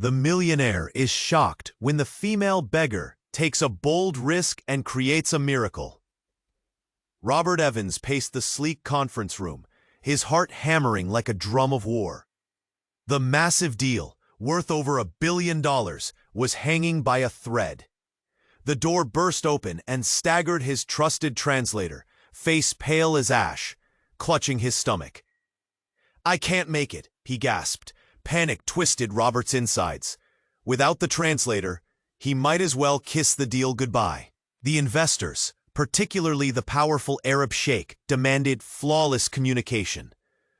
The millionaire is shocked when the female beggar takes a bold risk and creates a miracle. Robert Evans paced the sleek conference room, his heart hammering like a drum of war. The massive deal, worth over $1 billion, was hanging by a thread. The door burst open and staggered his trusted translator, face pale as ash, clutching his stomach. "I can't make it," he gasped. Panic twisted Robert's insides. Without the translator, he might as well kiss the deal goodbye. The investors, particularly the powerful Arab sheikh, demanded flawless communication.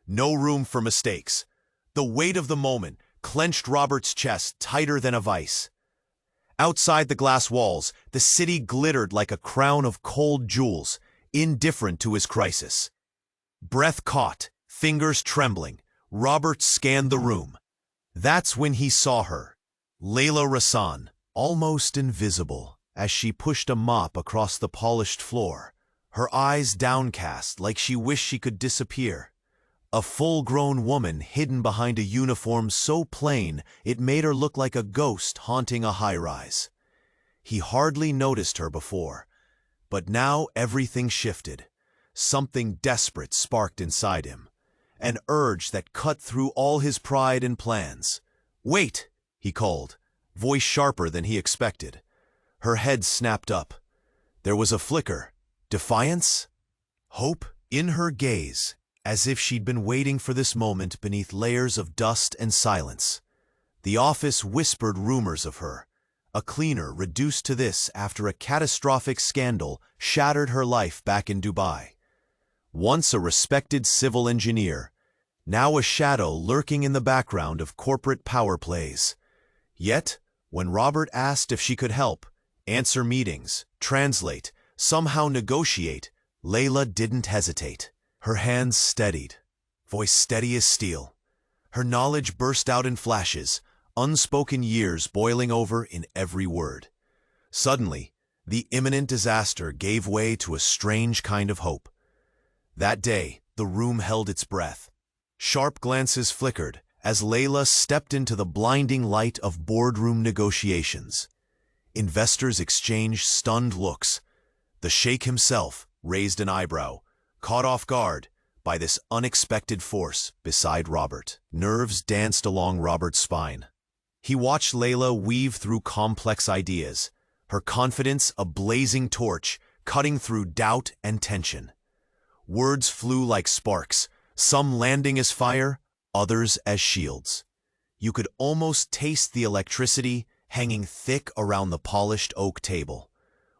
No room for mistakes. The weight of the moment clenched Robert's chest tighter than a vice. Outside the glass walls, the city glittered like a crown of cold jewels, indifferent to his crisis. Breath caught, fingers trembling, Robert scanned the room. That's when he saw her, Laila Rassan, almost invisible, as she pushed a mop across the polished floor, her eyes downcast like she wished she could disappear. A full-grown woman hidden behind a uniform so plain it made her look like a ghost haunting a high-rise. He hardly noticed her before, but now everything shifted. Something desperate sparked inside him, an urge that cut through all his pride and plans. "Wait!" he called, voice sharper than he expected. Her head snapped up. There was a flicker, defiance, hope in her gaze, as if she'd been waiting for this moment beneath layers of dust and silence. The office whispered rumors of her. A cleaner reduced to this after a catastrophic scandal shattered her life back in Dubai. Once a respected civil engineer, now a shadow lurking in the background of corporate power plays. Yet, when Robert asked if she could help, answer meetings, translate, somehow negotiate, Laila didn't hesitate. Her hands steadied, voice steady as steel. Her knowledge burst out in flashes, unspoken years boiling over in every word. Suddenly, the imminent disaster gave way to a strange kind of hope. That day, the room held its breath. Sharp glances flickered as Laila stepped into the blinding light of boardroom negotiations. Investors exchanged stunned looks. The sheikh himself raised an eyebrow, caught off guard by this unexpected force beside Robert. Nerves danced along Robert's spine. He watched Laila weave through complex ideas, her confidence a blazing torch cutting through doubt and tension. Words flew like sparks, some landing as fire, others as shields. You could almost taste the electricity hanging thick around the polished oak table.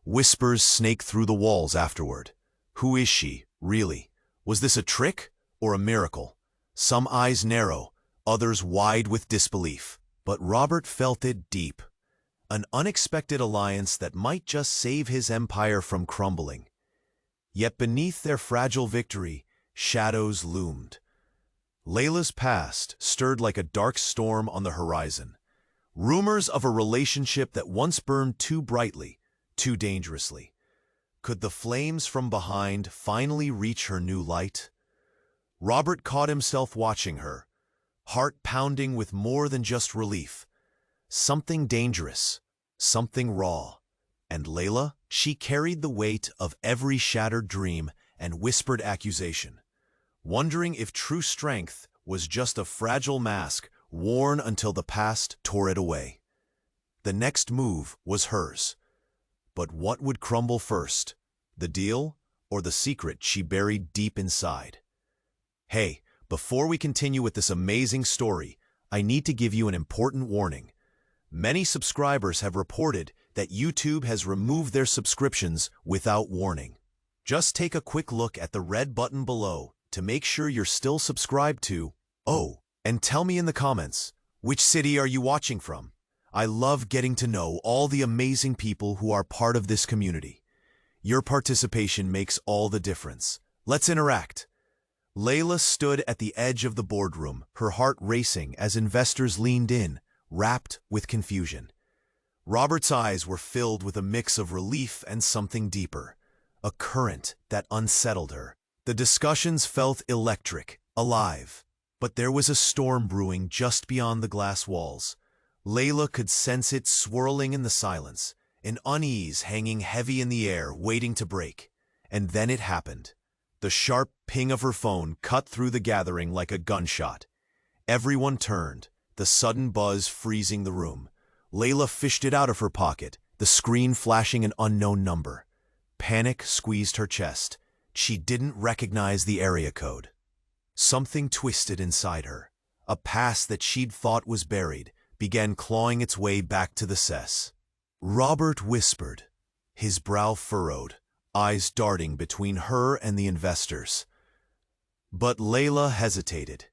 Whispers snaked through the walls afterward. Who is she, really? Was this a trick or a miracle? Some eyes narrow, others wide with disbelief. But Robert felt it deep. An unexpected alliance that might just save his empire from crumbling. Yet beneath their fragile victory, shadows loomed. Laila's past stirred like a dark storm on the horizon. Rumors of a relationship that once burned too brightly, too dangerously. Could the flames from behind finally reach her new light? Robert caught himself watching her, heart pounding with more than just relief. Something dangerous, something raw. And Laila, she carried the weight of every shattered dream and whispered accusation, wondering if true strength was just a fragile mask worn until the past tore it away. The next move was hers. But what would crumble first, the deal or the secret she buried deep inside? Hey, before we continue with this amazing story, I need to give you an important warning. Many subscribers have reported that YouTube has removed their subscriptions without warning. Just take a quick look at the red button below to make sure you're still subscribed to. Oh, and tell me in the comments, which city are you watching from? I love getting to know all the amazing people who are part of this community. Your participation makes all the difference. Let's interact. Laila stood at the edge of the boardroom, her heart racing as investors leaned in, wrapped with confusion. Robert's eyes were filled with a mix of relief and something deeper, a current that unsettled her. The discussions felt electric, alive, but there was a storm brewing just beyond the glass walls. Laila could sense it swirling in the silence, an unease hanging heavy in the air, waiting to break. And then it happened. The sharp ping of her phone cut through the gathering like a gunshot. Everyone turned, the sudden buzz freezing the room. Laila fished it out of her pocket, the screen flashing an unknown number. Panic squeezed her chest. She didn't recognize the area code. Something twisted inside her. A past that she'd thought was buried began clawing its way back to the cess. Robert whispered, his brow furrowed, eyes darting between her and the investors. But Laila hesitated.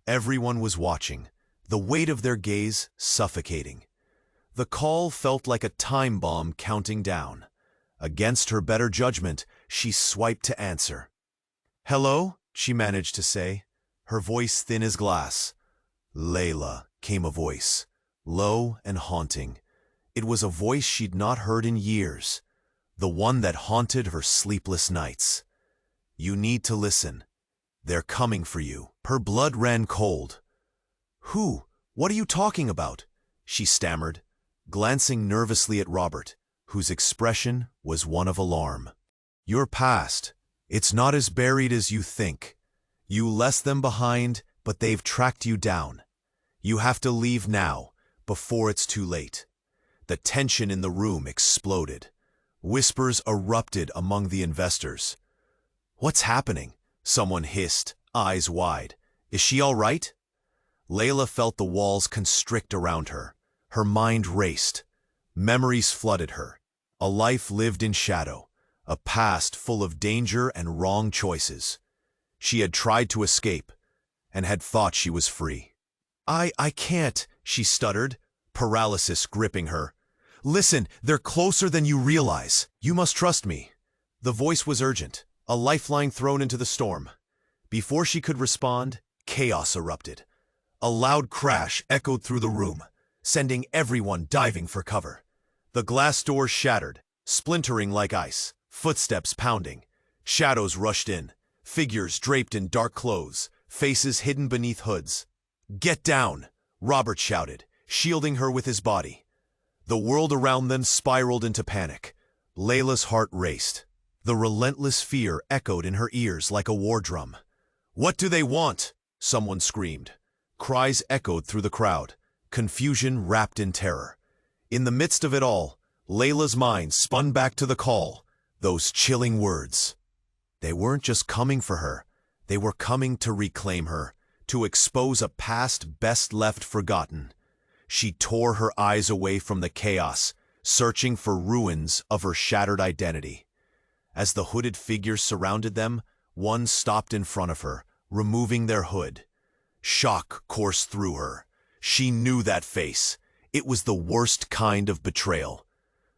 Everyone was watching, the weight of their gaze suffocating. The call felt like a time bomb counting down. Against her better judgment, she swiped to answer. "Hello?" she managed to say, her voice thin as glass. "Laila," came a voice, low and haunting. It was a voice she'd not heard in years, the one that haunted her sleepless nights. "You need to listen. They're coming for you." Her blood ran cold. "Who? What are you talking about?" she stammered, glancing nervously at Robert, whose expression was one of alarm. "Your past. It's not as buried as you think. You left them behind, but they've tracked you down. You have to leave now, before it's too late." The tension in the room exploded. Whispers erupted among the investors. "What's happening?" someone hissed, eyes wide. "Is she all right?" Laila felt the walls constrict around her. Her mind raced. Memories flooded her. A life lived in shadow. A past full of danger and wrong choices. She had tried to escape, and had thought she was free. I can't," she stuttered, paralysis gripping her. "Listen, they're closer than you realize. You must trust me." The voice was urgent, a lifeline thrown into the storm. Before she could respond, chaos erupted. A loud crash echoed through the room, sending everyone diving for cover. The glass door shattered, splintering like ice, footsteps pounding. Shadows rushed in, figures draped in dark clothes, faces hidden beneath hoods. "Get down!" Robert shouted, shielding her with his body. The world around them spiraled into panic. Laila's heart raced. The relentless fear echoed in her ears like a war drum. "What do they want?" someone screamed. Cries echoed through the crowd, confusion wrapped in terror. In the midst of it all, Laila's mind spun back to the call, those chilling words. They weren't just coming for her. They were coming to reclaim her, to expose a past best left forgotten. She tore her eyes away from the chaos, searching for ruins of her shattered identity. As the hooded figures surrounded them, one stopped in front of her, removing their hood. Shock coursed through her. She knew that face. It was the worst kind of betrayal.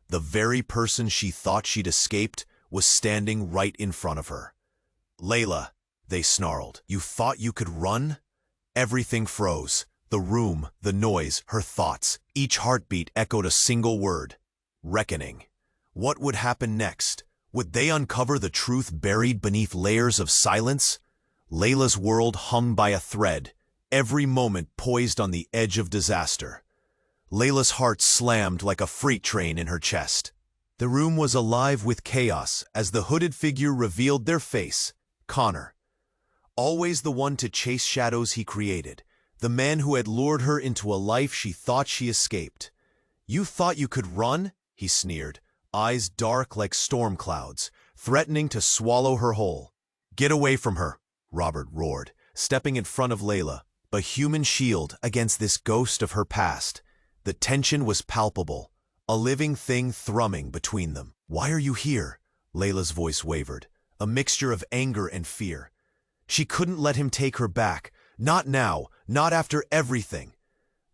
The very person she thought she'd escaped was standing right in front of her. "Laila," they snarled, "you thought you could run?" Everything froze. The room, the noise, her thoughts. Each heartbeat echoed a single word: reckoning. What would happen next? Would they uncover the truth buried beneath layers of silence? Laila's world hung by a thread, every moment poised on the edge of disaster. Laila's heart slammed like a freight train in her chest. The room was alive with chaos as the hooded figure revealed their face, Connor. Always the one to chase shadows he created, the man who had lured her into a life she thought she escaped. "You thought you could run?" he sneered, eyes dark like storm clouds, threatening to swallow her whole. "Get away from her," Robert roared, stepping in front of Laila, a human shield against this ghost of her past. The tension was palpable, a living thing thrumming between them. "Why are you here?" Laila's voice wavered, a mixture of anger and fear. She couldn't let him take her back, not now, not after everything.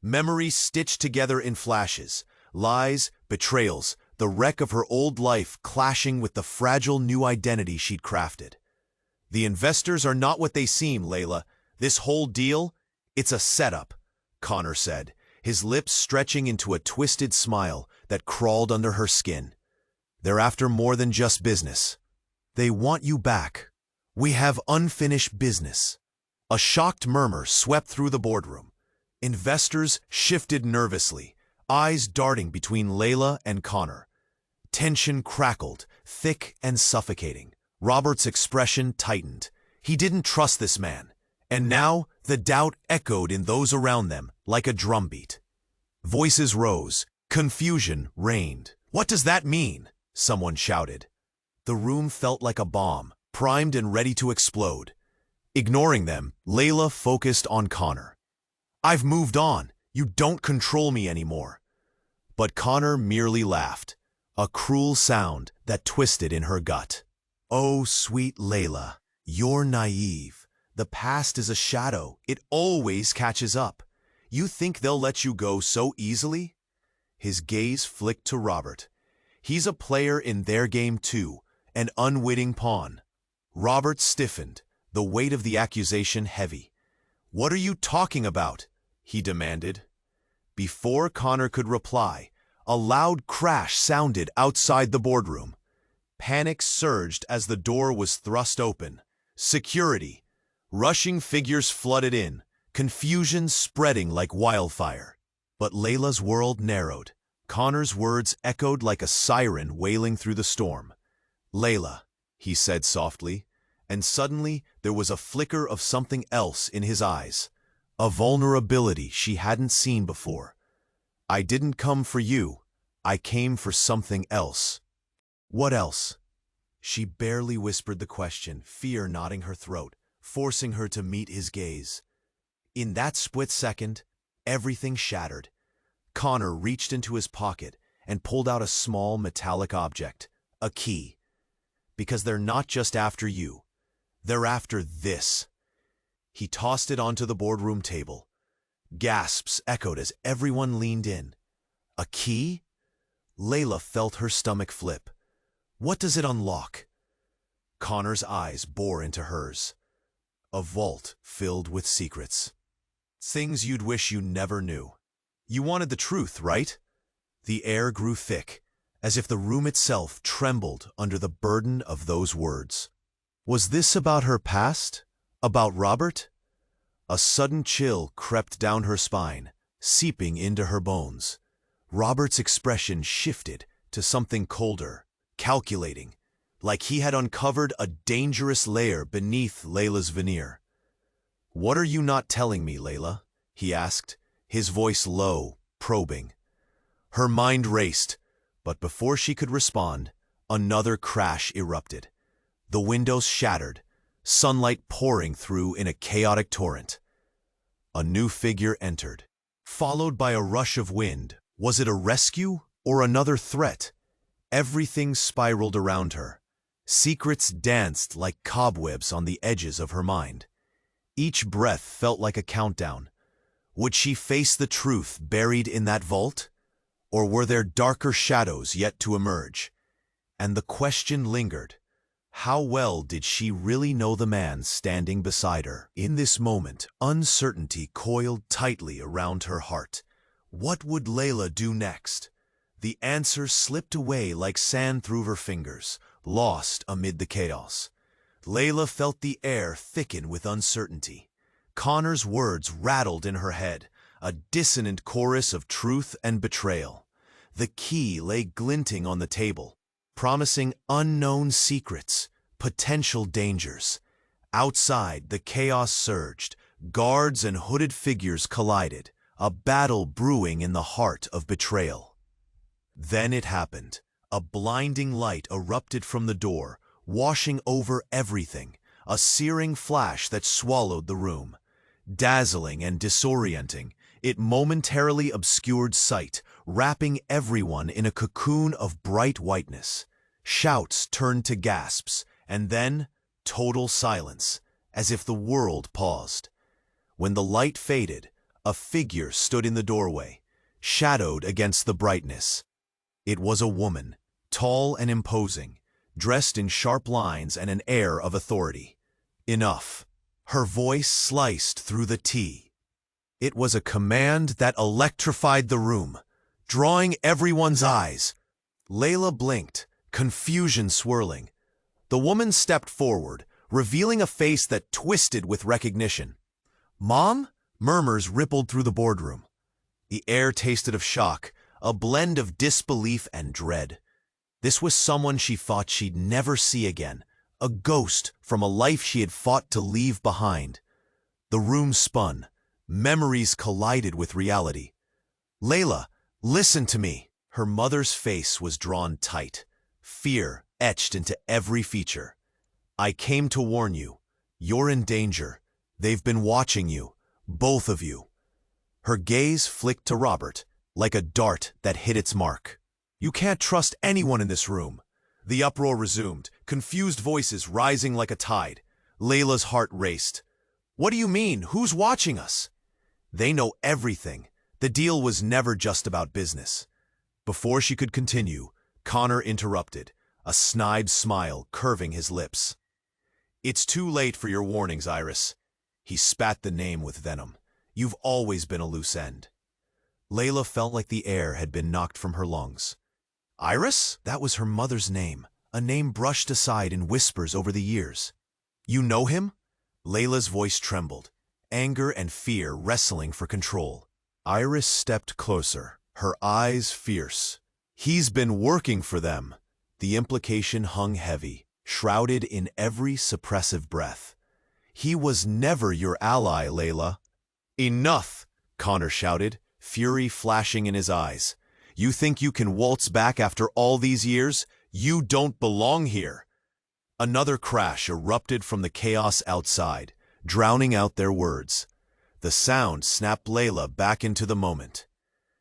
Memories stitched together in flashes, lies, betrayals, the wreck of her old life clashing with the fragile new identity she'd crafted. "The investors are not what they seem, Laila. This whole deal, it's a setup," Connor said, his lips stretching into a twisted smile that crawled under her skin. "They're after more than just business. They want you back. We have unfinished business." A shocked murmur swept through the boardroom. Investors shifted nervously, eyes darting between Laila and Connor. Tension crackled, thick and suffocating. Robert's expression tightened. He didn't trust this man. And now the doubt echoed in those around them like a drumbeat. Voices rose. Confusion reigned. "What does that mean?" someone shouted. The room felt like a bomb, primed and ready to explode. Ignoring them, Laila focused on Connor. "I've moved on. You don't control me anymore." But Connor merely laughed, a cruel sound that twisted in her gut. "Oh, sweet Laila, you're naive. The past is a shadow. It always catches up. You think they'll let you go so easily?" His gaze flicked to Robert. "He's a player in their game too, an unwitting pawn." Robert stiffened, the weight of the accusation heavy. "What are you talking about?" he demanded. Before Connor could reply, a loud crash sounded outside the boardroom. Panic surged as the door was thrust open. Security. Rushing figures flooded in, confusion spreading like wildfire. But Laila's world narrowed. Connor's words echoed like a siren wailing through the storm. "Laila," he said softly, and suddenly there was a flicker of something else in his eyes, a vulnerability she hadn't seen before. "I didn't come for you. I came for something else." "What else?" She barely whispered the question, fear knotting her throat, forcing her to meet his gaze. In that split second, everything shattered. Connor reached into his pocket and pulled out a small metallic object, a key. "Because they're not just after you. They're after this." He tossed it onto the boardroom table. Gasps echoed as everyone leaned in. "A key?" Laila felt her stomach flip. "What does it unlock?" Connor's eyes bore into hers. "A vault filled with secrets. Things you'd wish you never knew. You wanted the truth, right?" The air grew thick, as if the room itself trembled under the burden of those words. Was this about her past? About Robert? A sudden chill crept down her spine, seeping into her bones. Robert's expression shifted to something colder, calculating, like he had uncovered a dangerous layer beneath Laila's veneer. "What are you not telling me, Laila?" he asked, his voice low, probing. Her mind raced, but before she could respond, another crash erupted. The windows shattered, sunlight pouring through in a chaotic torrent. A new figure entered, followed by a rush of wind. Was it a rescue or another threat? Everything spiraled around her. Secrets danced like cobwebs on the edges of her mind. Each breath felt like a countdown. Would she face the truth buried in that vault? Or were there darker shadows yet to emerge? And the question lingered. How well did she really know the man standing beside her? In this moment, uncertainty coiled tightly around her heart. What would Laila do next? The answer slipped away like sand through her fingers, lost amid the chaos. Laila felt the air thicken with uncertainty. Connor's words rattled in her head, a dissonant chorus of truth and betrayal. The key lay glinting on the table, promising unknown secrets, potential dangers. Outside, the chaos surged. Guards and hooded figures collided, a battle brewing in the heart of betrayal. Then it happened. A blinding light erupted from the door, washing over everything, a searing flash that swallowed the room. Dazzling and disorienting, it momentarily obscured sight, wrapping everyone in a cocoon of bright whiteness. Shouts turned to gasps, and then total silence, as if the world paused. When the light faded, a figure stood in the doorway, shadowed against the brightness. It was a woman, tall and imposing, dressed in sharp lines and an air of authority. Enough. Her voice sliced through the tea. It was a command that electrified the room, drawing everyone's eyes. Laila blinked, confusion swirling. The woman stepped forward, revealing a face that twisted with recognition. "Mom?" Murmurs rippled through the boardroom. The air tasted of shock, a blend of disbelief and dread. This was someone she thought she'd never see again, a ghost from a life she had fought to leave behind. The room spun. Memories collided with reality. "Laila, listen to me." Her mother's face was drawn tight, fear etched into every feature. "I came to warn you. You're in danger. They've been watching you, both of you." Her gaze flicked to Robert, like a dart that hit its mark. "You can't trust anyone in this room." The uproar resumed, confused voices rising like a tide. Layla's heart raced. "What do you mean? Who's watching us?" "They know everything. The deal was never just about business." Before she could continue, Connor interrupted, a snide smile curving his lips. "It's too late for your warnings, Iris." He spat the name with venom. "You've always been a loose end." Laila felt like the air had been knocked from her lungs. Iris? That was her mother's name, a name brushed aside in whispers over the years. "You know him?" Layla's voice trembled, anger and fear wrestling for control. Iris stepped closer, her eyes fierce. "He's been working for them." The implication hung heavy, shrouded in every suppressive breath. "He was never your ally, Laila." "Enough!" Connor shouted, fury flashing in his eyes. "You think you can waltz back after all these years? You don't belong here." Another crash erupted from the chaos outside, drowning out their words. The sound snapped Laila back into the moment.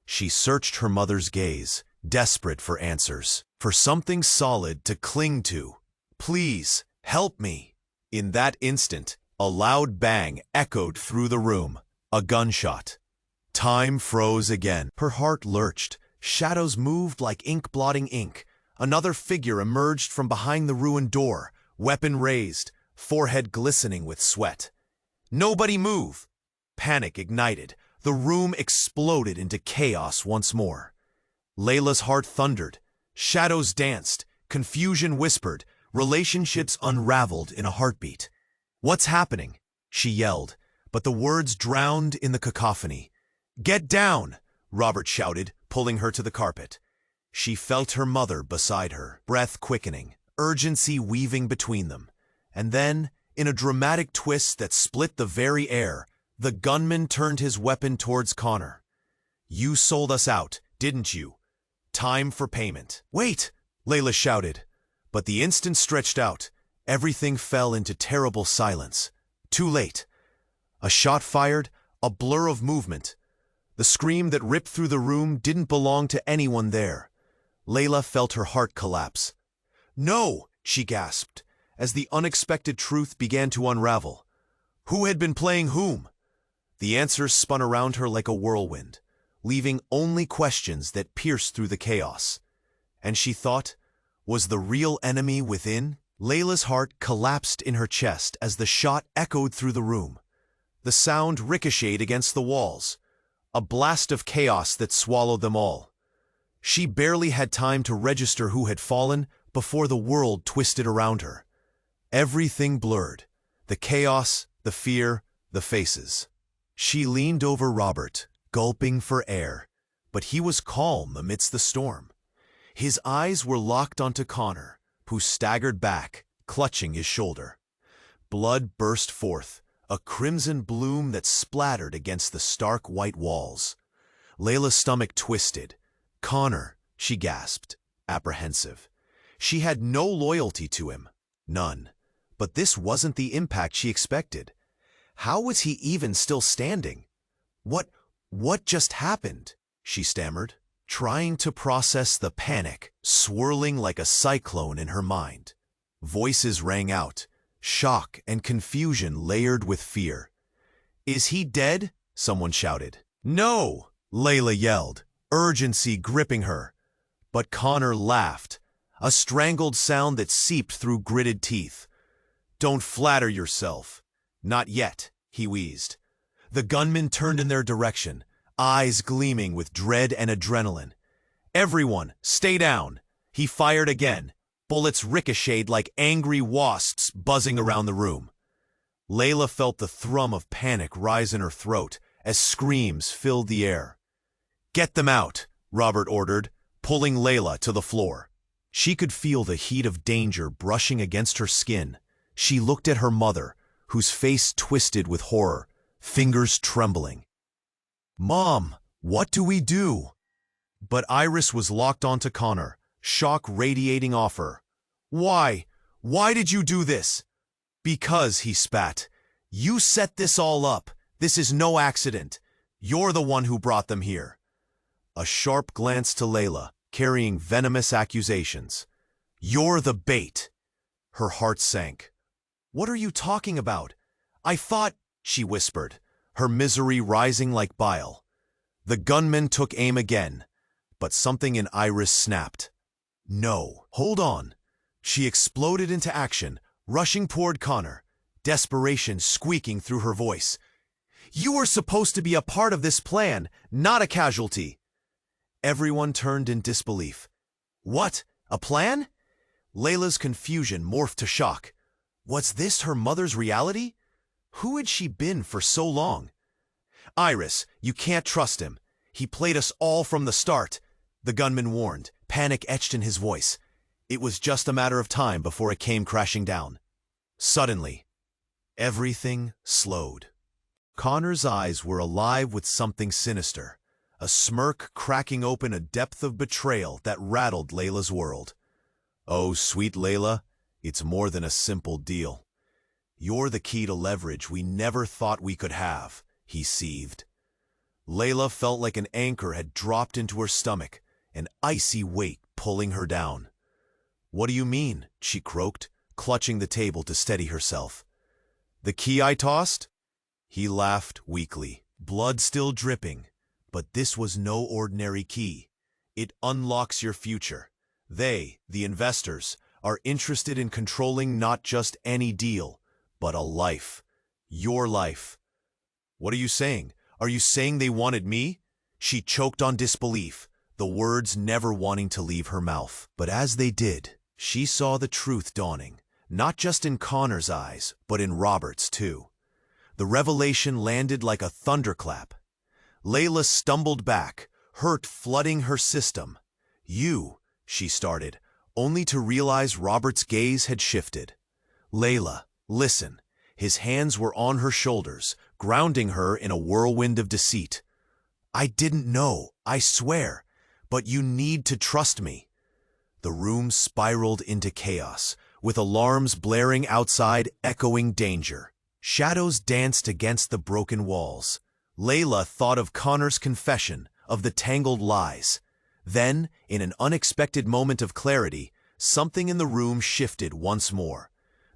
She searched her mother's gaze, desperate for answers, for something solid to cling to. "Please, help me." In that instant, a loud bang echoed through the room, a gunshot. Time froze again. Her heart lurched. Shadows moved like ink-blotting ink. Another figure emerged from behind the ruined door, weapon raised, forehead glistening with sweat. "Nobody move!" Panic ignited. The room exploded into chaos once more. Layla's heart thundered. Shadows danced. Confusion whispered. Relationships unraveled in a heartbeat. "What's happening?" she yelled, but the words drowned in the cacophony. "Get down!" Robert shouted, pulling her to the carpet. She felt her mother beside her, breath quickening, urgency weaving between them. And then, in a dramatic twist that split the very air, the gunman turned his weapon towards Connor. "You sold us out, didn't you? Time for payment." "Wait!" Laila shouted. But the instant stretched out, everything fell into terrible silence. Too late. A shot fired, a blur of movement. The scream that ripped through the room didn't belong to anyone there. Laila felt her heart collapse. "No!" she gasped, as the unexpected truth began to unravel. Who had been playing whom? The answers spun around her like a whirlwind, leaving only questions that pierced through the chaos. And she thought, was the real enemy within? Layla's heart collapsed in her chest as the shot echoed through the room. The sound ricocheted against the walls, a blast of chaos that swallowed them all. She barely had time to register who had fallen before the world twisted around her. Everything blurred, the chaos, the fear, the faces. She leaned over Robert, gulping for air, but he was calm amidst the storm. His eyes were locked onto Connor, who staggered back, clutching his shoulder. Blood burst forth, a crimson bloom that splattered against the stark white walls. Layla's stomach twisted. "Connor," she gasped, apprehensive. She had no loyalty to him, none. But this wasn't the impact she expected. How was he even still standing? What just happened?" she stammered, trying to process the panic swirling like a cyclone in her mind. Voices rang out, shock and confusion layered with fear. "Is he dead?" someone shouted. "No!" Laila yelled, urgency gripping her. But Connor laughed, a strangled sound that seeped through gritted teeth. "Don't flatter yourself." "Not yet," he wheezed. The gunman turned in their direction, eyes gleaming with dread and adrenaline. "Everyone, stay down." He fired again. Bullets ricocheted like angry wasps buzzing around the room. Laila felt the thrum of panic rise in her throat, as screams filled the air. "Get them out," Robert ordered, pulling Laila to the floor. She could feel the heat of danger brushing against her skin. She looked at her mother, whose face twisted with horror, fingers trembling. "Mom, what do we do?" But Iris was locked onto Connor, shock radiating off her. "Why? Why did you do this?" "Because," he spat. "You set this all up. This is no accident. You're the one who brought them here." A sharp glance to Laila, carrying venomous accusations. "You're the bait." Her heart sank. "What are you talking about? I thought," she whispered, her misery rising like bile. The gunman took aim again, but something in Iris snapped. "No, hold on." She exploded into action, rushing toward Connor, desperation squeaking through her voice. "You were supposed to be a part of this plan, not a casualty." Everyone turned in disbelief. "What? A plan?" Laila's confusion morphed to shock. Was this her mother's reality? Who had she been for so long? "Iris, you can't trust him. He played us all from the start," the gunman warned, panic etched in his voice. It was just a matter of time before it came crashing down. Suddenly, everything slowed. Connor's eyes were alive with something sinister, a smirk cracking open a depth of betrayal that rattled Laila's world. "Oh, sweet Laila, it's more than a simple deal. You're the key to leverage we never thought we could have," he seethed. Laila felt like an anchor had dropped into her stomach, an icy weight pulling her down. "What do you mean?" she croaked, clutching the table to steady herself. "The key I tossed?" He laughed weakly, blood still dripping. "But this was no ordinary key. It unlocks your future. They, the investors, are interested in controlling not just any deal, but a life. Your life." "What are you saying? Are you saying they wanted me?" She choked on disbelief, the words never wanting to leave her mouth. But as they did, she saw the truth dawning, not just in Connor's eyes, but in Robert's too. The revelation landed like a thunderclap. Laila stumbled back, hurt flooding her system. "You," she started, only to realize Robert's gaze had shifted. "Laila, listen." His hands were on her shoulders, grounding her in a whirlwind of deceit. "I didn't know, I swear, but you need to trust me." The room spiraled into chaos, with alarms blaring outside, echoing danger. Shadows danced against the broken walls. Laila thought of Connor's confession, of the tangled lies. Then, in an unexpected moment of clarity, something in the room shifted once more.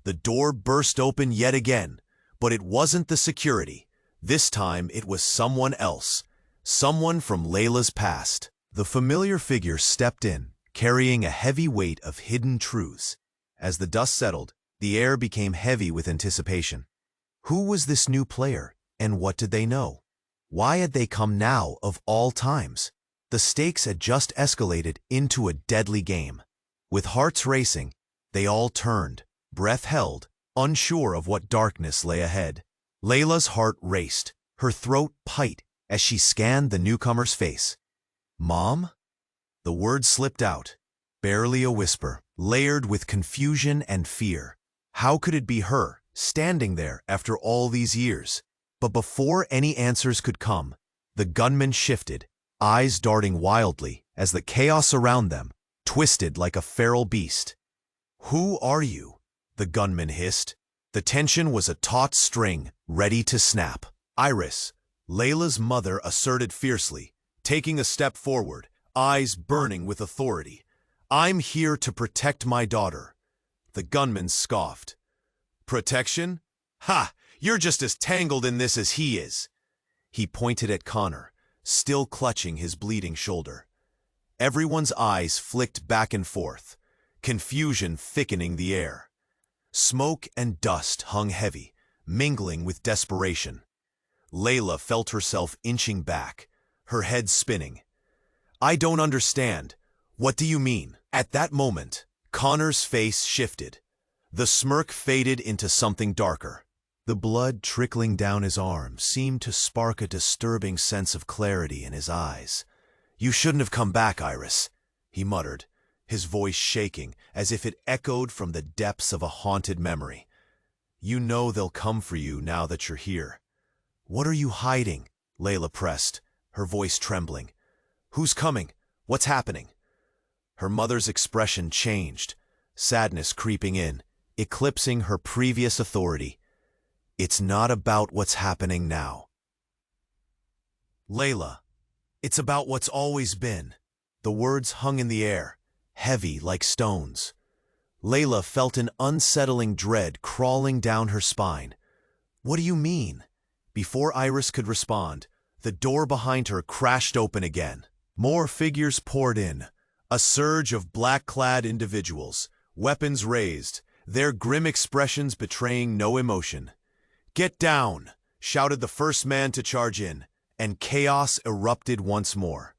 The door burst open yet again, but it wasn't the security. This time it was someone else, someone from Laila's past. The familiar figure stepped in, carrying a heavy weight of hidden truths. As the dust settled, the air became heavy with anticipation. Who was this new player, and what did they know? Why had they come now of all times? The stakes had just escalated into a deadly game. With hearts racing, they all turned, breath held, unsure of what darkness lay ahead. Laila's heart raced, her throat tight as she scanned the newcomer's face. "Mom?" The word slipped out, barely a whisper, layered with confusion and fear. How could it be her, standing there after all these years? But before any answers could come, the gunman shifted, eyes darting wildly as the chaos around them twisted like a feral beast. "Who are you?" the gunman hissed. The tension was a taut string, ready to snap. "Iris," Laila's mother asserted fiercely, taking a step forward, eyes burning with authority. "I'm here to protect my daughter." The gunman scoffed. "Protection? Ha! You're just as tangled in this as he is." He pointed at Connor, still clutching his bleeding shoulder. Everyone's eyes flicked back and forth, confusion thickening the air. Smoke and dust hung heavy, mingling with desperation. Laila felt herself inching back, her head spinning. "I don't understand. What do you mean?" At that moment, Connor's face shifted. The smirk faded into something darker. The blood trickling down his arm seemed to spark a disturbing sense of clarity in his eyes. "You shouldn't have come back, Iris," he muttered, his voice shaking as if it echoed from the depths of a haunted memory. "You know they'll come for you now that you're here." "What are you hiding?" Laila pressed, her voice trembling. "Who's coming? What's happening?" Her mother's expression changed, sadness creeping in, eclipsing her previous authority. "It's not about what's happening now, Laila. It's about what's always been." The words hung in the air, heavy like stones. Laila felt an unsettling dread crawling down her spine. "What do you mean?" Before Iris could respond, the door behind her crashed open again. More figures poured in, a surge of black-clad individuals, weapons raised, their grim expressions betraying no emotion. "Get down!" shouted the first man to charge in, and chaos erupted once more.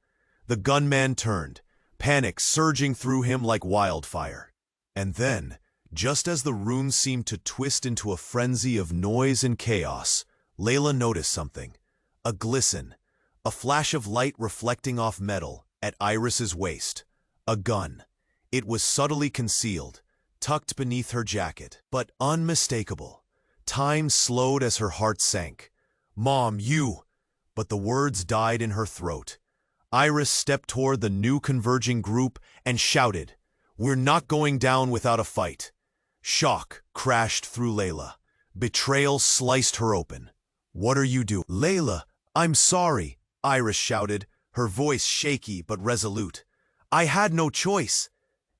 The gunman turned, panic surging through him like wildfire. And then, just as the room seemed to twist into a frenzy of noise and chaos, Laila noticed something. A glisten, a flash of light reflecting off metal at Iris's waist. A gun. It was subtly concealed, tucked beneath her jacket, but unmistakable. Time slowed as her heart sank. "Mom, you!" But the words died in her throat. Iris stepped toward the new converging group and shouted, "We're not going down without a fight." Shock crashed through Laila. Betrayal sliced her open. "What are you doing?" "Laila, I'm sorry," Iris shouted, her voice shaky but resolute. "I had no choice."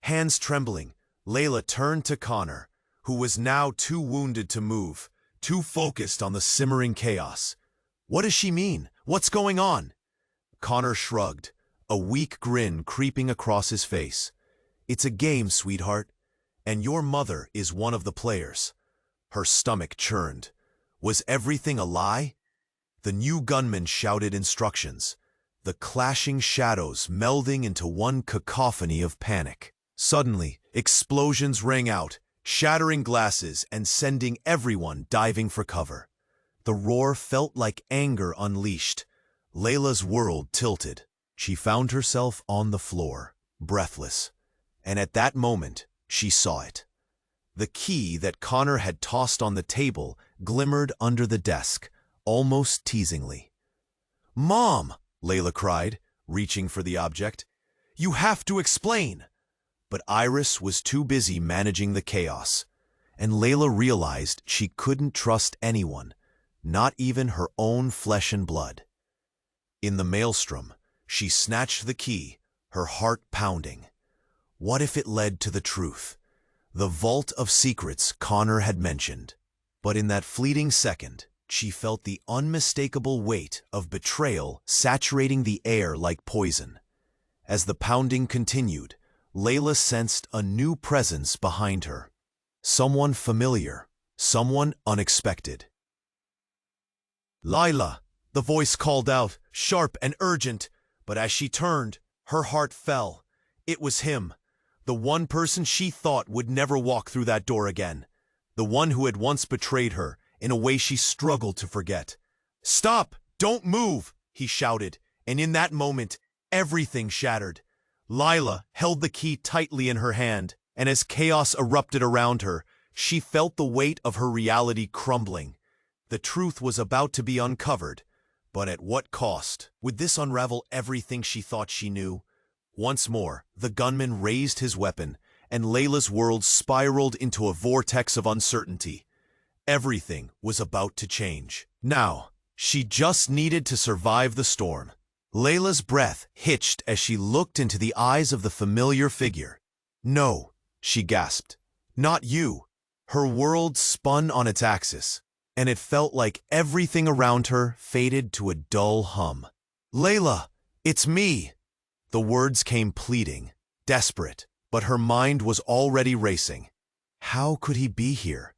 Hands trembling, Laila turned to Connor, who was now too wounded to move, too focused on the simmering chaos. "What does she mean? What's going on?" Connor shrugged, a weak grin creeping across his face. "It's a game, sweetheart, and your mother is one of the players." Her stomach churned. Was everything a lie? The new gunman shouted instructions, the clashing shadows melding into one cacophony of panic. Suddenly, explosions rang out, shattering glasses and sending everyone diving for cover. The roar felt like anger unleashed. Laila's world tilted. She found herself on the floor, breathless. And at that moment, she saw it. The key that Connor had tossed on the table glimmered under the desk, almost teasingly. "Mom!" Laila cried, reaching for the object. "You have to explain!" But Iris was too busy managing the chaos, and Laila realized she couldn't trust anyone, not even her own flesh and blood. In the maelstrom, she snatched the key, her heart pounding. What if it led to the truth? The vault of secrets Connor had mentioned. But in that fleeting second, she felt the unmistakable weight of betrayal saturating the air like poison. As the pounding continued, Laila sensed a new presence behind her. Someone familiar, someone unexpected. "Laila!" the voice called out, sharp and urgent, but as she turned, her heart fell. It was him. The one person she thought would never walk through that door again. The one who had once betrayed her in a way she struggled to forget. "Stop! Don't move!" he shouted, and in that moment, everything shattered. Laila held the key tightly in her hand, and as chaos erupted around her, she felt the weight of her reality crumbling. The truth was about to be uncovered, but at what cost? Would this unravel everything she thought she knew? Once more, the gunman raised his weapon, and Laila's world spiraled into a vortex of uncertainty. Everything was about to change. Now, she just needed to survive the storm. Laila's breath hitched as she looked into the eyes of the familiar figure. "No," she gasped. "Not you." Her world spun on its axis, and it felt like everything around her faded to a dull hum. "Laila, it's me!" The words came pleading, desperate, but her mind was already racing. How could he be here?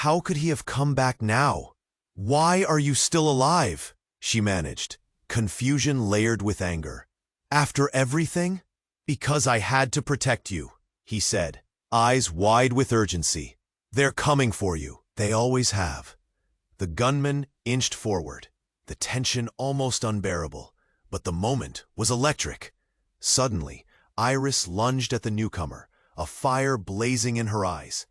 How could he have come back now? "Why are you still alive?" she managed, confusion layered with anger. "After everything?" "Because I had to protect you," he said, eyes wide with urgency. "They're coming for you. They always have." The gunman inched forward, the tension almost unbearable, but the moment was electric. Suddenly, Iris lunged at the newcomer, a fire blazing in her eyes.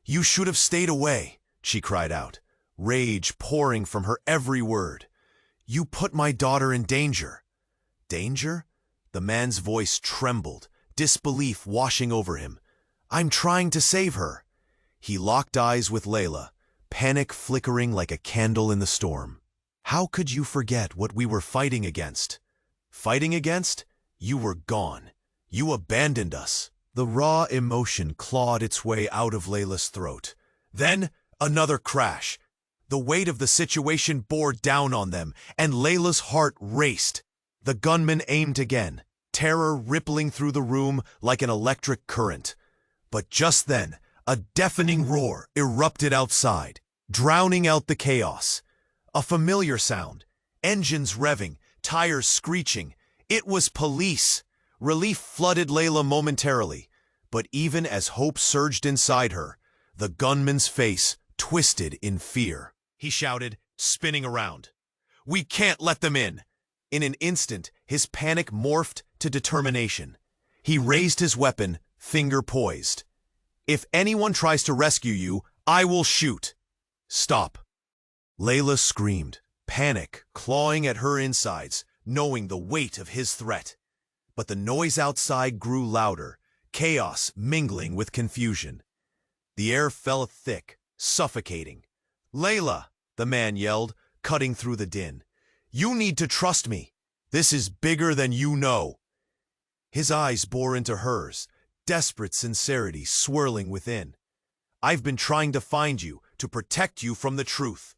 "You should have stayed away," she cried out, rage pouring from her every word. "You put my daughter in danger." "Danger?" The man's voice trembled, disbelief washing over him. "I'm trying to save her." He locked eyes with Laila, panic flickering like a candle in the storm. "How could you forget what we were fighting against?" "Fighting against? You were gone. You abandoned us." The raw emotion clawed its way out of Laila's throat. Then, another crash. The weight of the situation bore down on them, and Laila's heart raced. The gunman aimed again, terror rippling through the room like an electric current. But just then, a deafening roar erupted outside, drowning out the chaos. A familiar sound, engines revving, tires screeching. It was police. Relief flooded Laila momentarily, but even as hope surged inside her, the gunman's face twisted in fear. He shouted, spinning around, "We can't let them in!" In an instant, his panic morphed to determination. He raised his weapon, finger poised. "If anyone tries to rescue you, I will shoot." "Stop!" Laila screamed, panic clawing at her insides, knowing the weight of his threat. But the noise outside grew louder, chaos mingling with confusion. The air felt thick, suffocating. "Laila," the man yelled, cutting through the din. "You need to trust me. This is bigger than you know." His eyes bore into hers, desperate sincerity swirling within. "I've been trying to find you, to protect you from the truth."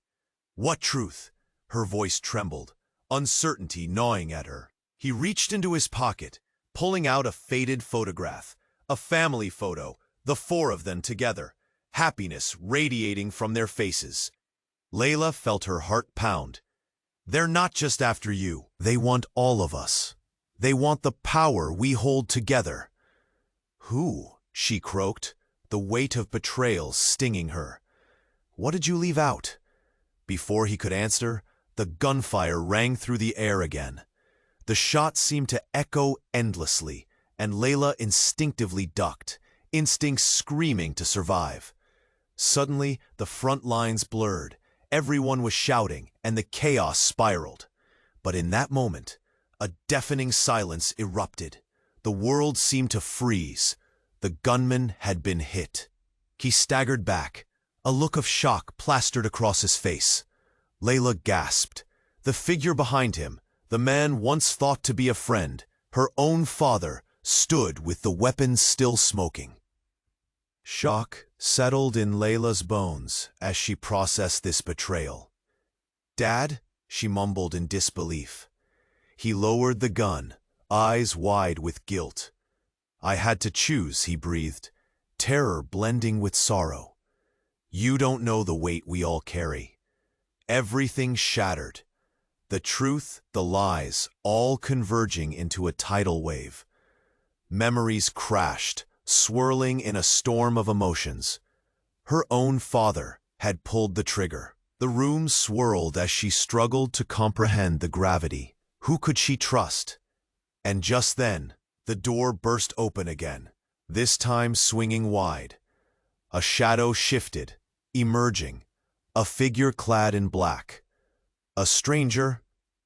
"What truth?" Her voice trembled, uncertainty gnawing at her. He reached into his pocket, pulling out a faded photograph, a family photo, the four of them together, happiness radiating from their faces. Laila felt her heart pound. "They're not just after you. They want all of us. They want the power we hold together." "Who?" she croaked, the weight of betrayal stinging her. "What did you leave out?" Before he could answer, the gunfire rang through the air again. The shot seemed to echo endlessly, and Laila instinctively ducked, instincts screaming to survive. Suddenly, the front lines blurred. Everyone was shouting, and the chaos spiraled. But in that moment, a deafening silence erupted. The world seemed to freeze. The gunman had been hit. He staggered back, a look of shock plastered across his face. Laila gasped. The figure behind him, the man once thought to be a friend, her own father, stood with the weapon still smoking. Shock settled in Laila's bones as she processed this betrayal. "Dad?" she mumbled in disbelief. He lowered the gun, eyes wide with guilt. "I had to choose," he breathed, terror blending with sorrow. "You don't know the weight we all carry." Everything shattered. The truth, the lies, all converging into a tidal wave. Memories crashed, swirling in a storm of emotions. Her own father had pulled the trigger. The room swirled as she struggled to comprehend the gravity. Who could she trust? And just then, the door burst open again, this time swinging wide. A shadow shifted, emerging, a figure clad in black. A stranger,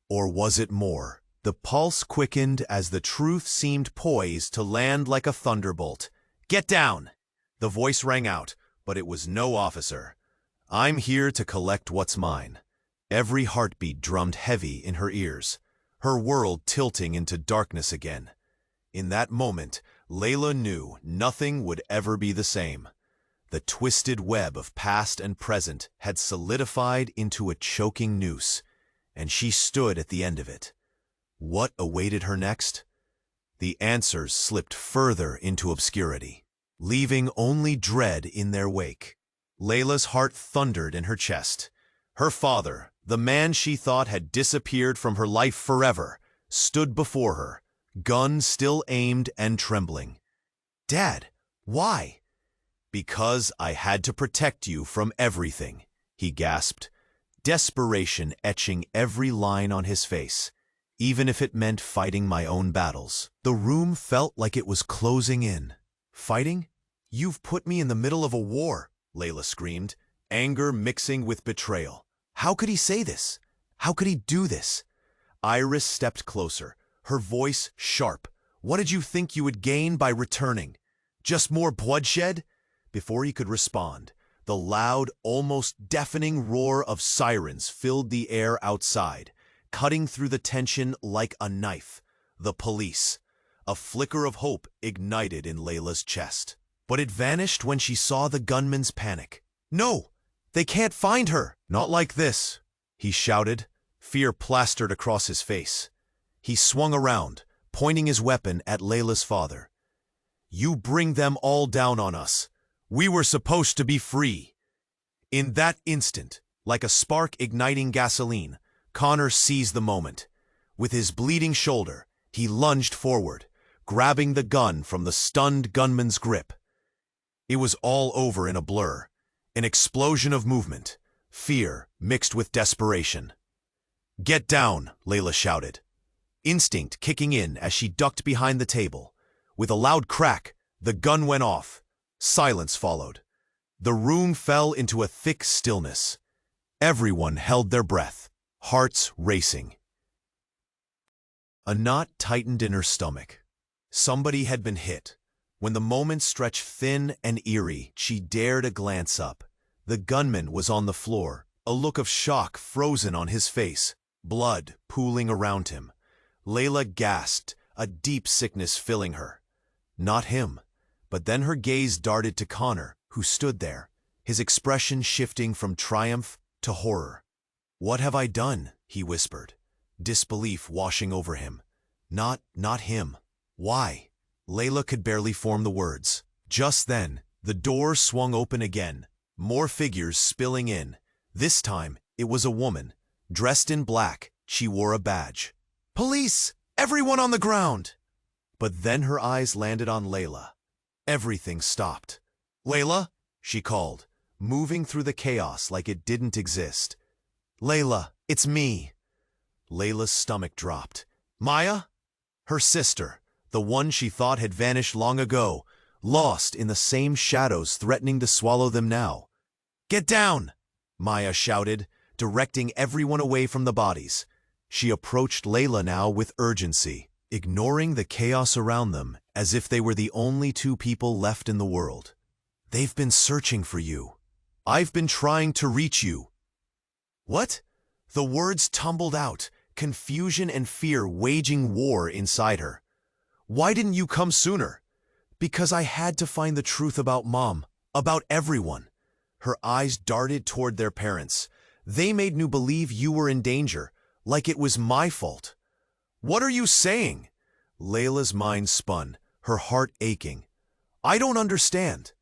or was it more? The pulse quickened as the truth seemed poised to land like a thunderbolt. "Get down!" The voice rang out, but it was no officer. "I'm here to collect what's mine." Every heartbeat drummed heavy in her ears, her world tilting into darkness again. In that moment, Laila knew nothing would ever be the same. The twisted web of past and present had solidified into a choking noose, and she stood at the end of it. What awaited her next? The answers slipped further into obscurity, leaving only dread in their wake. Laila's heart thundered in her chest. Her father, the man she thought had disappeared from her life forever, stood before her, gun still aimed and trembling. "Dad, why?" "Because I had to protect you from everything," he gasped. desperation etching every line on his face, even if it meant fighting my own battles. The room felt like it was closing in. Fighting? You've put me in the middle of a war, Laila screamed, anger mixing with betrayal. How could he say this? How could he do this? Iris stepped closer, her voice sharp. What did you think you would gain by returning? Just more bloodshed? Before he could respond, the loud, almost deafening roar of sirens filled the air outside, cutting through the tension like a knife. The police. A flicker of hope ignited in Laila's chest. But it vanished when she saw the gunman's panic. No! They can't find her! Not like this, he shouted, fear plastered across his face. He swung around, pointing his weapon at Laila's father. You bring them all down on us. We were supposed to be free. In that instant, like a spark igniting gasoline, Connor seized the moment. With his bleeding shoulder, he lunged forward, grabbing the gun from the stunned gunman's grip. It was all over in a blur, an explosion of movement, fear mixed with desperation. Get down, Laila shouted, instinct kicking in as she ducked behind the table. With a loud crack, the gun went off. Silence followed. The room fell into a thick stillness. Everyone held their breath, hearts racing. A knot tightened in her stomach. Somebody had been hit. When the moment stretched thin and eerie, she dared a glance up. The gunman was on the floor, a look of shock frozen on his face, blood pooling around him. Laila gasped, a deep sickness filling her. Not him. But then her gaze darted to Connor, who stood there, his expression shifting from triumph to horror. What have I done? He whispered, disbelief washing over him. Not him. Why? Laila could barely form the words. Just then, the door swung open again, more figures spilling in. This time, it was a woman. Dressed in black, she wore a badge. Police! Everyone on the ground! But then her eyes landed on Laila. Everything stopped. Laila, she called, moving through the chaos like it didn't exist. Laila, it's me. Laila's stomach dropped. Maya? Her sister, the one she thought had vanished long ago, lost in the same shadows threatening to swallow them now. Get down, Maya shouted, directing everyone away from the bodies. She approached Laila now with urgency, ignoring the chaos around them as if they were the only two people left in the world. They've been searching for you. I've been trying to reach you. What? The words tumbled out, confusion and fear waging war inside her. Why didn't you come sooner? Because I had to find the truth about Mom, about everyone. Her eyes darted toward their parents. They made me believe you were in danger, like it was my fault. What are you saying? Laila's mind spun, her heart aching. I don't understand.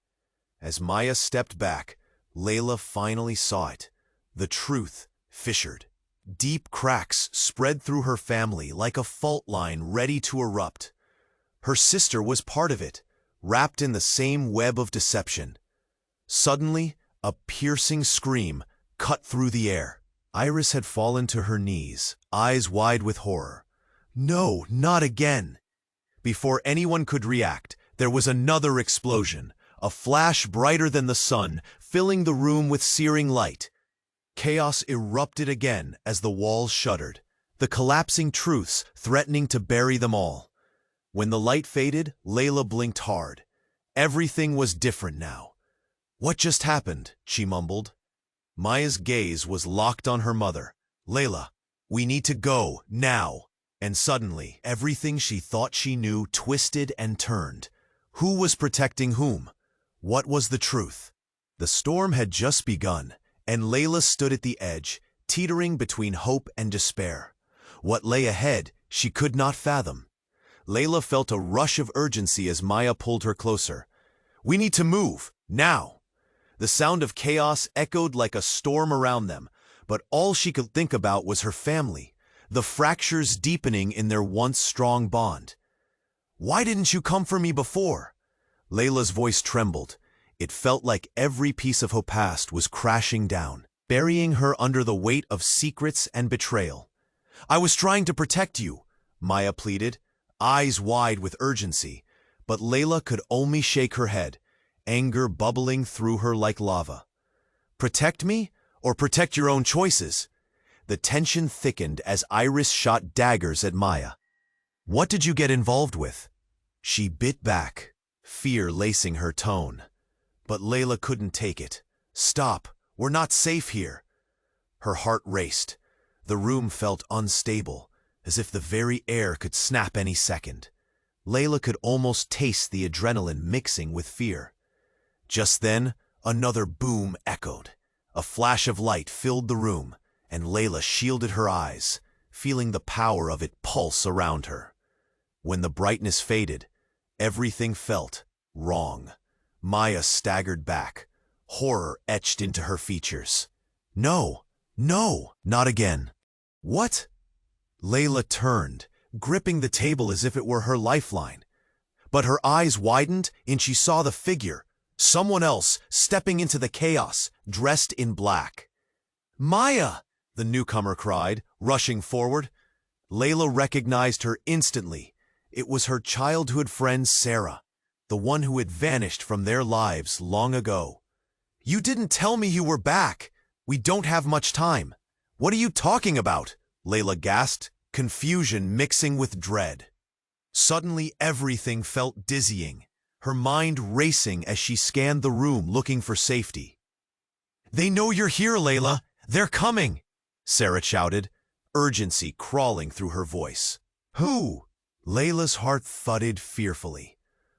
As Maya stepped back, Laila finally saw it. The truth fissured. Deep cracks spread through her family like a fault line ready to erupt. Her sister was part of it, wrapped in the same web of deception. Suddenly, a piercing scream cut through the air. Iris had fallen to her knees, eyes wide with horror. No, not again! Before anyone could react, there was another explosion, a flash brighter than the sun, filling the room with searing light. Chaos erupted again as the walls shuddered, the collapsing truths threatening to bury them all. When the light faded, Laila blinked hard. Everything was different now. What just happened? She mumbled. Maya's gaze was locked on her mother. Laila, we need to go, now. And suddenly, everything she thought she knew twisted and turned. Who was protecting whom? What was the truth? The storm had just begun, and Laila stood at the edge, teetering between hope and despair. What lay ahead, she could not fathom. Laila felt a rush of urgency as Maya pulled her closer. We need to move, now. The sound of chaos echoed like a storm around them, but all she could think about was her family, the fractures deepening in their once strong bond. Why didn't you come for me before? Laila's voice trembled. It felt like every piece of her past was crashing down. burying her under the weight of secrets and betrayal. "I was trying to protect you," Maya pleaded, eyes wide with urgency, but Laila could only shake her head, anger bubbling through her like lava. "Protect me, or protect your own choices?" The tension thickened as Iris shot daggers at Maya. "What did you get involved with?" She bit back, fear lacing her tone. But Laila couldn't take it. "Stop, we're not safe here." Her heart raced. The room felt unstable, as if the very air could snap any second. Laila could almost taste the adrenaline mixing with fear. Just then, another boom echoed. A flash of light filled the room, and Laila shielded her eyes, feeling the power of it pulse around her. When the brightness faded, everything felt wrong. Maya staggered back, horror etched into her features. "No, no, not again." "What?" Laila turned, gripping the table as if it were her lifeline. But her eyes widened and she saw the figure, someone else stepping into the chaos, dressed in black. "Maya!" the newcomer cried, rushing forward. Laila recognized her instantly. It was her childhood friend Sarah, the one who had vanished from their lives long ago. "You didn't tell me you were back. We don't have much time." "What are you talking about?" Laila gasped, confusion mixing with dread. Suddenly everything felt dizzying, her mind racing as she scanned the room looking for safety. "They know you're here, Laila. They're coming," Sarah shouted, urgency crawling through her voice. "Who?" Layla's heart thudded fearfully.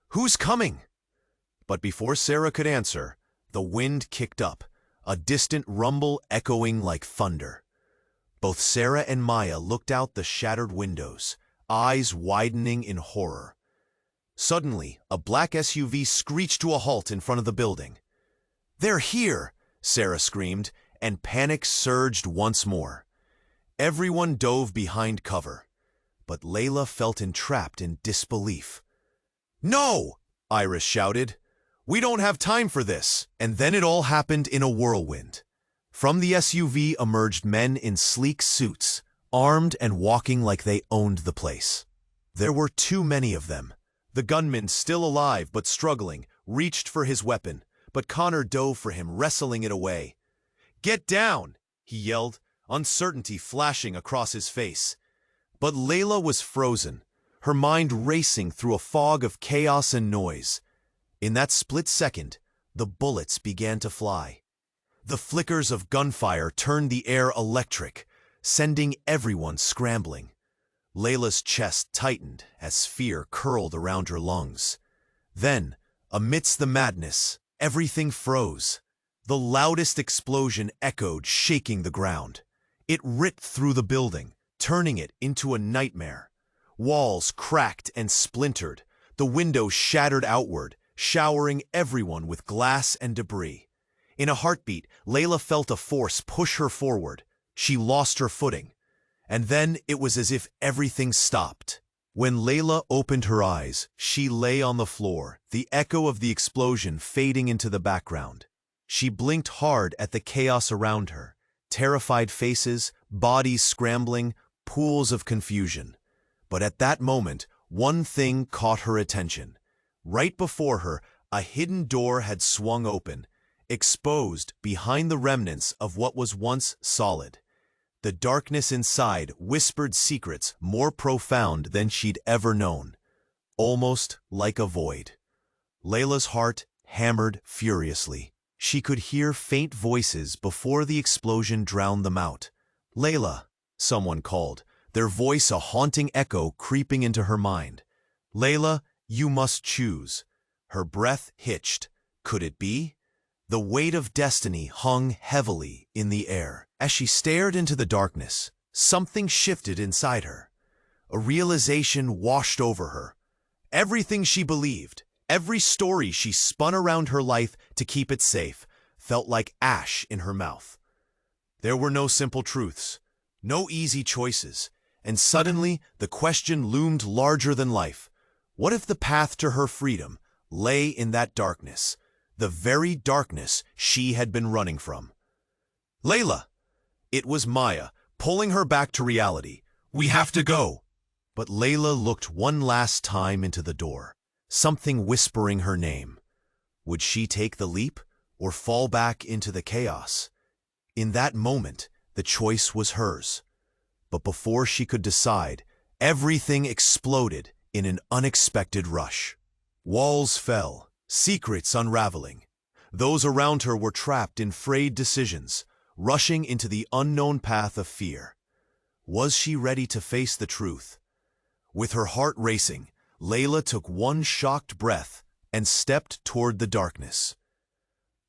"Who's coming?" But before Sarah could answer, the wind kicked up, a distant rumble echoing like thunder. Both Sarah and Maya looked out the shattered windows, eyes widening in horror. Suddenly, a black SUV screeched to a halt in front of the building. "They're here!" Sarah screamed, and panic surged once more. Everyone dove behind cover, but Laila felt entrapped in disbelief. "No!" Iris shouted. "We don't have time for this!" And then it all happened in a whirlwind. From the SUV emerged men in sleek suits, armed and walking like they owned the place. There were too many of them. The gunman, still alive but struggling, reached for his weapon, but Connor dove for him, wrestling it away. "Get down!" he yelled, uncertainty flashing across his face. But Laila was frozen, her mind racing through a fog of chaos and noise. In that split second, the bullets began to fly. The flickers of gunfire turned the air electric, sending everyone scrambling. Layla's chest tightened as fear curled around her lungs. Then, amidst the madness, everything froze. The loudest explosion echoed, shaking the ground. It ripped through the building, turning it into a nightmare. Walls cracked and splintered, the windows shattered outward, showering everyone with glass and debris. In a heartbeat, Laila felt a force push her forward. She lost her footing. And then it was as if everything stopped. When Laila opened her eyes, she lay on the floor, the echo of the explosion fading into the background. She blinked hard at the chaos around her, terrified faces, bodies scrambling, pools of confusion. But at that moment, one thing caught her attention. Right before her, a hidden door had swung open, exposed behind the remnants of what was once solid. The darkness inside whispered secrets more profound than she'd ever known, almost like a void. Layla's heart hammered furiously. She could hear faint voices before the explosion drowned them out. "Laila," someone called, their voice a haunting echo creeping into her mind. "Laila, you must choose." Her breath hitched. Could it be? The weight of destiny hung heavily in the air. As she stared into the darkness, something shifted inside her. A realization washed over her. Everything she believed, every story she spun around her life to keep it safe, felt like ash in her mouth. There were no simple truths, no easy choices, and suddenly the question loomed larger than life. What if the path to her freedom lay in that darkness? The very darkness she had been running from. Laila! It was Maya, pulling her back to reality. We have to go! But Laila looked one last time into the door, something whispering her name. Would she take the leap or fall back into the chaos? In that moment, the choice was hers. But before she could decide, everything exploded in an unexpected rush. Walls fell, secrets unraveling. Those around her were trapped in frayed decisions, rushing into the unknown path of fear. Was she ready to face the truth? With her heart racing, Laila took one shocked breath and stepped toward the darkness.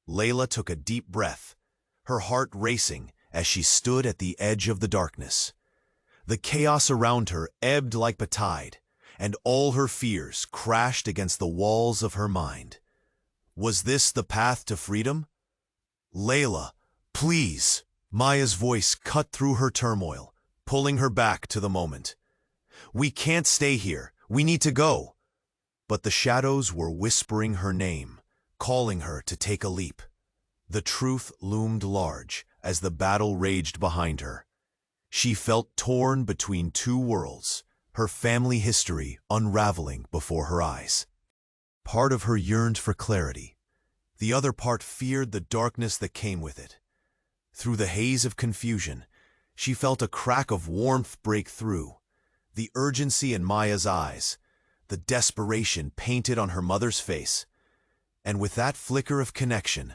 Laila took a deep breath, her heart racing as she stood at the edge of the darkness. The chaos around her ebbed like a tide, and all her fears crashed against the walls of her mind. Was this the path to freedom? Laila, please! Maya's voice cut through her turmoil, pulling her back to the moment. We can't stay here. We need to go. But the shadows were whispering her name, calling her to take a leap. The truth loomed large as the battle raged behind her. She felt torn between two worlds, her family history unraveling before her eyes. Part of her yearned for clarity. The other part feared the darkness that came with it. Through the haze of confusion, she felt a crack of warmth break through. The urgency in Maya's eyes, the desperation painted on her mother's face. And with that flicker of connection,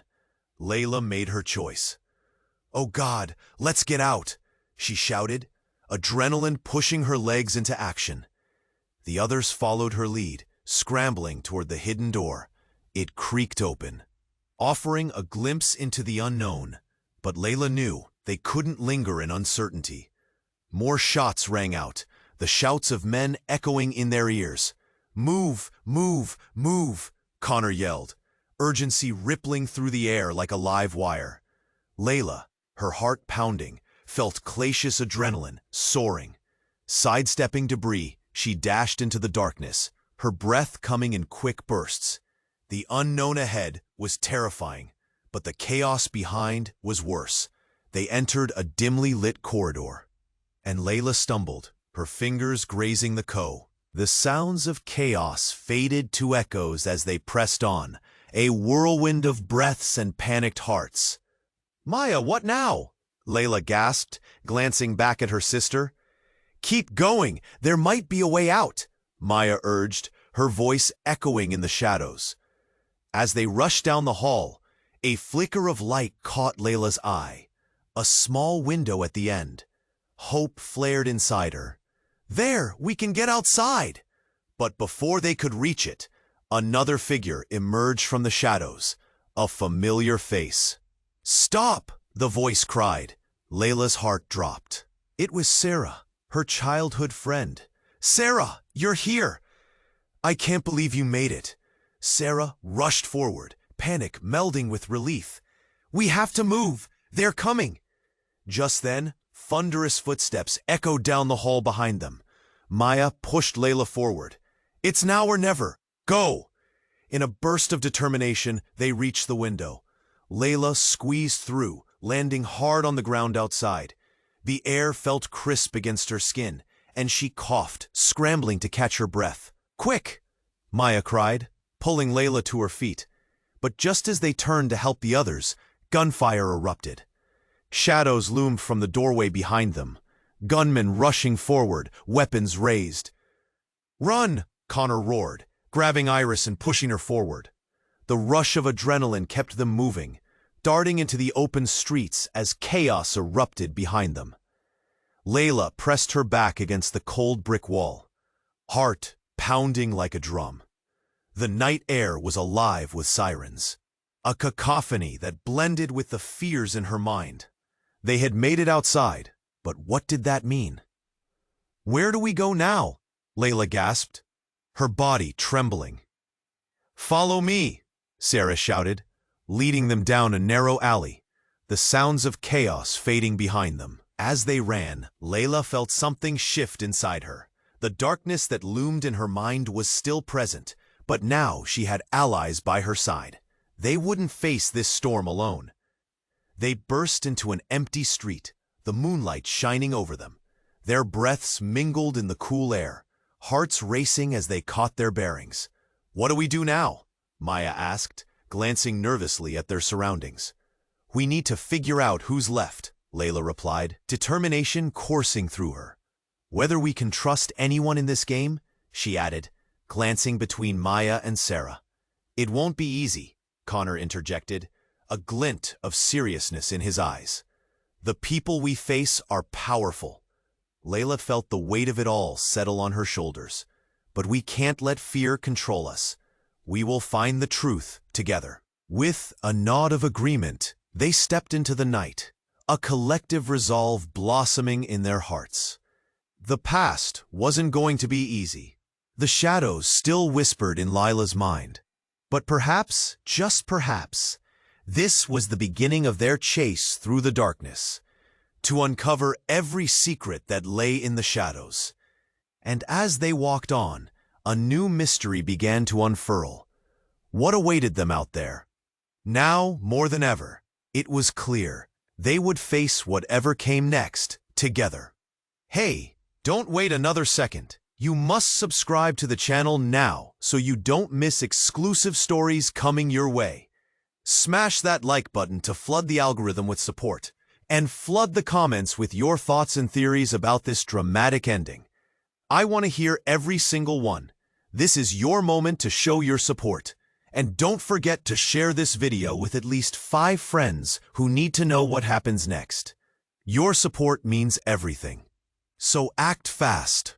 Laila made her choice. "Oh God, let's get out!" she shouted, adrenaline pushing her legs into action. The others followed her lead, scrambling toward the hidden door. It creaked open, offering a glimpse into the unknown. But Laila knew they couldn't linger in uncertainty. More shots rang out, the shouts of men echoing in their ears. "Move, move, move," Connor yelled, urgency rippling through the air like a live wire. Laila, her heart pounding, felt glacious adrenaline soaring. Sidestepping debris, she dashed into the darkness, her breath coming in quick bursts. The unknown ahead was terrifying, but the chaos behind was worse. They entered a dimly lit corridor, and Laila stumbled, her fingers grazing the co. The sounds of chaos faded to echoes as they pressed on, a whirlwind of breaths and panicked hearts. "Maya, what now?" Laila gasped, glancing back at her sister. "Keep going, there might be a way out," Maya urged, her voice echoing in the shadows. As they rushed down the hall, a flicker of light caught Laila's eye. A small window at the end. Hope flared inside her. "There, we can get outside!" But before they could reach it, another figure emerged from the shadows, a familiar face. "Stop!" the voice cried. Laila's heart dropped. It was Sarah, her childhood friend. "Sarah, you're here! I can't believe you made it." Sarah rushed forward, panic melding with relief. "We have to move! They're coming!" Just then, thunderous footsteps echoed down the hall behind them. Maya pushed Laila forward. "It's now or never! Go!" In a burst of determination, they reached the window. Laila squeezed through, landing hard on the ground outside. The air felt crisp against her skin, and she coughed, scrambling to catch her breath. "Quick!" Maya cried, pulling Laila to her feet. But just as they turned to help the others, gunfire erupted. Shadows loomed from the doorway behind them, gunmen rushing forward, weapons raised. "Run!" Connor roared, grabbing Iris and pushing her forward. The rush of adrenaline kept them moving, darting into the open streets as chaos erupted behind them. Laila pressed her back against the cold brick wall, heart pounding like a drum. The night air was alive with sirens, a cacophony that blended with the fears in her mind. They had made it outside, but what did that mean? "Where do we go now?" Laila gasped, her body trembling. "Follow me," Sarah shouted, leading them down a narrow alley, the sounds of chaos fading behind them. As they ran, Laila felt something shift inside her. The darkness that loomed in her mind was still present, but now she had allies by her side. They wouldn't face this storm alone. They burst into an empty street, the moonlight shining over them. Their breaths mingled in the cool air, hearts racing as they caught their bearings. "What do we do now?" Maya asked, glancing nervously at their surroundings. "We need to figure out who's left," Laila replied, determination coursing through her. "Whether we can trust anyone in this game," she added, glancing between Maya and Sarah. "It won't be easy," Connor interjected, a glint of seriousness in his eyes. "The people we face are powerful." Laila felt the weight of it all settle on her shoulders. "But we can't let fear control us. We will find the truth together." With a nod of agreement, they stepped into the night, a collective resolve blossoming in their hearts. The past wasn't going to be easy. The shadows still whispered in Laila's mind. But perhaps, just perhaps, this was the beginning of their chase through the darkness, to uncover every secret that lay in the shadows. And as they walked on, a new mystery began to unfurl. What awaited them out there? Now, more than ever, it was clear they would face whatever came next together. Hey, don't wait another second. You must subscribe to the channel now so you don't miss exclusive stories coming your way. Smash that like button to flood the algorithm with support, and flood the comments with your thoughts and theories about this dramatic ending. I want to hear every single one. This is your moment to show your support. And don't forget to share this video with at least 5 friends who need to know what happens next. Your support means everything. So act fast.